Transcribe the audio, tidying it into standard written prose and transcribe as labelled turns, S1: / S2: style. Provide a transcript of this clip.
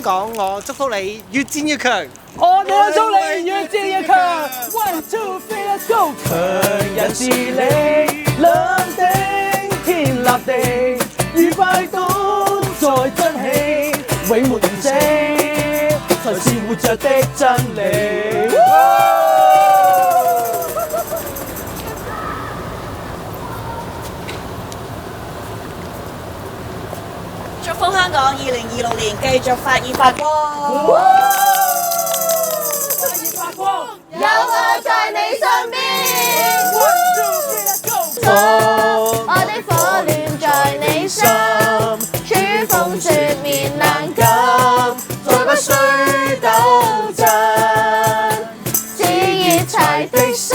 S1: 港，我祝福你越戰越強。
S2: 我哋祝你越戰越強。One two three let's go。強人是你，兩頂天立地，愉快都在爭氣，永沒言死，才是活着的真理。
S3: 祝福香港2026年繼續發熱發光，
S2: 發熱發光，
S3: 有我在你身邊。
S4: 我的火暖在你心，處風雪面冷感，再不需鬥爭，似熱柴的心。